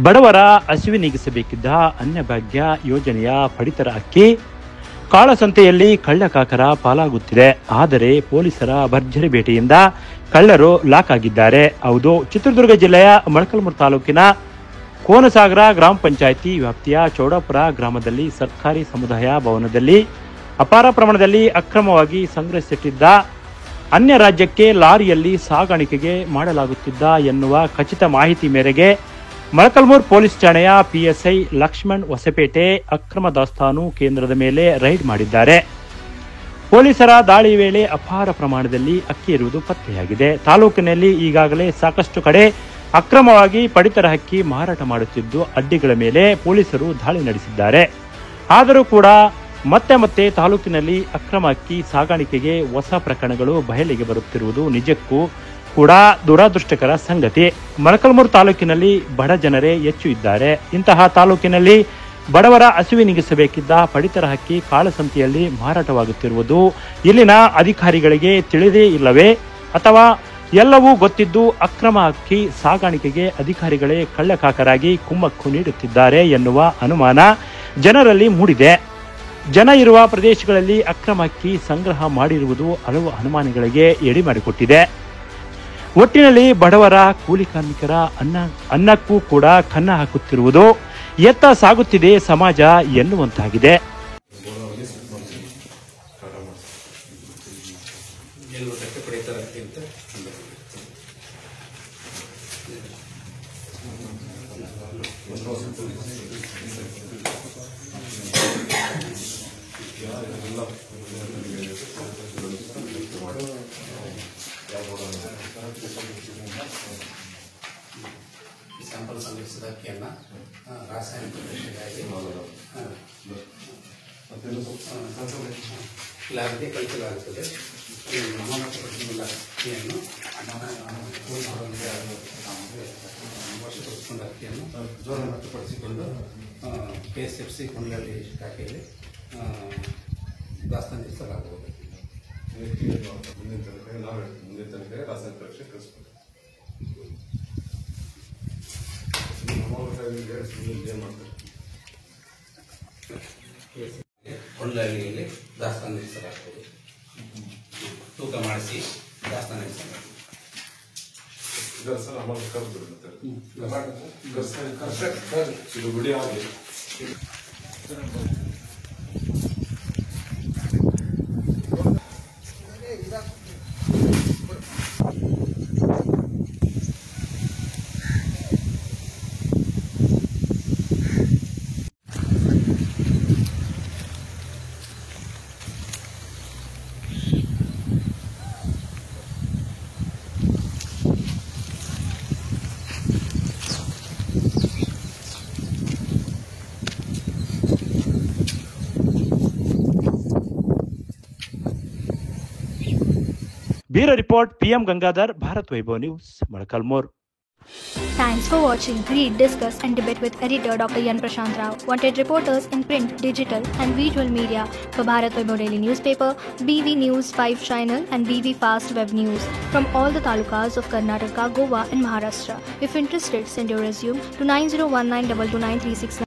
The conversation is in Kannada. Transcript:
ಬಡವರ ಹಸಿವೆ ನೀಗಿಸಬೇಕಿದ್ದ ಅನ್ನಭಾಗ್ಯ ಯೋಜನೆಯ ಪಡಿತರ ಅಕ್ಕಿ ಕಾಳಸಂತೆಯಲ್ಲಿ ಕಳ್ಳಕಾಕರ ಪಾಲಾಗುತ್ತಿದೆ. ಆದರೆ ಪೊಲೀಸರ ಭರ್ಜರಿ ಬೇಟೆಯಿಂದ ಕಳ್ಳರು ಲಾಕ್ ಆಗಿದ್ದಾರೆ. ಹೌದು, ಚಿತ್ರದುರ್ಗ ಜಿಲ್ಲೆಯ ಮೊಳಕಾಲ್ಮೂರು ತಾಲೂಕಿನ ಕೋನಸಾಗರ ಗ್ರಾಮ ಪಂಚಾಯಿತಿ ವ್ಯಾಪ್ತಿಯ ಚೌಡಾಪುರ ಗ್ರಾಮದಲ್ಲಿ ಸರ್ಕಾರಿ ಸಮುದಾಯ ಭವನದಲ್ಲಿ ಅಪಾರ ಪ್ರಮಾಣದಲ್ಲಿ ಅಕ್ರಮವಾಗಿ ಸಂಗ್ರಹಿಸಿಟ್ಟಿದ್ದ ಅನ್ಯ ರಾಜ್ಯಕ್ಕೆ ಲಾರಿಯಲ್ಲಿ ಸಾಗಾಣಿಕೆಗೆ ಮಾಡಲಾಗುತ್ತಿದ್ದ ಎನ್ನುವ ಖಚಿತ ಮಾಹಿತಿ ಮೇರೆಗೆ ಮೊಳಕಾಲ್ಮೂರು ಪೊಲೀಸ್ ಠಾಣೆಯ ಪಿಎಸ್ಐ ಲಕ್ಷ್ಮಣ್ ಹೊಸಪೇಟೆ ಅಕ್ರಮ ದಾಸ್ತಾನು ಕೇಂದ್ರದ ಮೇಲೆ ರೈಡ್ ಮಾಡಿದ್ದಾರೆ. ಪೊಲೀಸರ ದಾಳಿ ವೇಳೆ ಅಪಾರ ಪ್ರಮಾಣದಲ್ಲಿ ಅಕ್ಕಿ ಇರುವುದು ಪತ್ತೆಯಾಗಿದೆ. ತಾಲೂಕಿನಲ್ಲಿ ಈಗಾಗಲೇ ಸಾಕಷ್ಟು ಕಡೆ ಅಕ್ರಮವಾಗಿ ಪಡಿತರ ಅಕ್ಕಿ ಮಾರಾಟ ಮಾಡುತ್ತಿದ್ದು ಅಡ್ಡಿಗಳ ಮೇಲೆ ಪೊಲೀಸರು ದಾಳಿ ನಡೆಸಿದ್ದಾರೆ. ಆದರೂ ಕೂಡ ಮತ್ತೆ ತಾಲೂಕಿನಲ್ಲಿ ಅಕ್ರಮ ಅಕ್ಕಿ ಸಾಗಾಣಿಕೆಗೆ ಹೊಸ ಪ್ರಕರಣಗಳು ಬಯಲಿಗೆ ಬರುತ್ತಿರುವುದು ನಿಜಕ್ಕೂ ಕೂಡ ದುರದೃಷ್ಟಕರ ಸಂಗತಿ. ಮೊಳಕಾಲ್ಮೂರು ತಾಲೂಕಿನಲ್ಲಿ ಬಡ ಜನರೇ ಹೆಚ್ಚು ಇದ್ದಾರೆ. ಇಂತಹ ತಾಲೂಕಿನಲ್ಲಿ ಬಡವರ ಹಸಿವೆ ನೀಗಿಸಬೇಕಿದ್ದ ಪಡಿತರ ಅಕ್ಕಿ ಕಾಳಸಂತೆಯಲ್ಲಿ ಮಾರಾಟವಾಗುತ್ತಿರುವುದು ಇಲ್ಲಿನ ಅಧಿಕಾರಿಗಳಿಗೆ ತಿಳಿದೇ ಇಲ್ಲವೇ ಅಥವಾ ಎಲ್ಲವೂ ಗೊತ್ತಿದ್ದು ಅಕ್ರಮ ಅಕ್ಕಿ ಸಾಗಾಣಿಕೆಗೆ ಅಧಿಕಾರಿಗಳೇ ಕಳ್ಳಕಾಕರಾಗಿ ಕುಮ್ಮಕ್ಕು ನೀಡುತ್ತಿದ್ದಾರೆ ಎನ್ನುವ ಅನುಮಾನ ಜನರಲ್ಲಿ ಮೂಡಿದೆ. ಜನ ಇರುವ ಪ್ರದೇಶಗಳಲ್ಲಿ ಅಕ್ರಮ ಅಕ್ಕಿ ಸಂಗ್ರಹ ಮಾಡಿರುವುದು ಹಲವು ಅನುಮಾನಗಳಿಗೆ ಎಡೆ ಮಾಡಿಕೊಟ್ಟಿದೆ. ಒಟ್ಟಿನಲ್ಲಿ ಬಡವರ ಕೂಲಿ ಕಾರ್ಮಿಕರ ಅನ್ನಕ್ಕೂ ಕೂಡ ಕನ್ನ ಹಾಕುತ್ತಿರುವುದು ಎತ್ತ ಸಾಗುತ್ತಿದೆ ಸಮಾಜ ಎನ್ನುವಂತಾಗಿದೆ. ಸ್ಯಾಂಪಲ್ ಸಂಗ್ರಹಿಸಿದ ಅಕ್ಕಿಯನ್ನು ರಾಸಾಯನಿಕ ಪರೀಕ್ಷೆಗಾಗಿ ಲ್ಯಾಬ್ಗೆ ಕಳಿಸಲಾಗುತ್ತದೆ. ಅಮಾನತುಪಡಿಸಿಕೊಂಡ ಅಕ್ಕಿಯನ್ನು ವಶಪಡಿಸಿಕೊಂಡ ಅಕ್ಕಿಯನ್ನು ಅಮಾನತುಪಡಿಸಿಕೊಂಡು KSFC ಕೊಂಡಳ್ಳಿ ಶಾಖೆಯಲ್ಲಿ ದಾಸ್ತಾನಿಸಲಾಗುವುದು. ಮುಂದಿನ ತನಕ ರಾಸಾಯನಿಕ ಪರೀಕ್ಷೆ ಕಳಿಸ್ಬೇಕು. ಕೊಂಡಳ್ಳಿಯಲ್ಲಿ ದಾಸ್ತಾನಿಸಲಾಗುವುದು. ತೂಕ ಮಾಡಿಸಿ ದಾಸ್ತಾನಿಸಲಾಗುವುದು. ಸರ್ ಅಮೌಂಟ್ ಇದು ಬಿಡಿ ಆಗಿ bureau report PM Gangadhar, Bharat Vaibhav news, Molakalmuru. Thanks for watching. Read, discuss and debate with editor Dr. Yan Prashant Rao. Wanted reporters in print, digital and visual media for Bharat Vaibhav Daily Newspaper, BV News 5 Channel and BV Fast Web News from all the talukas of Karnataka, Goa and Maharashtra. If interested, send your resume to 9019229369.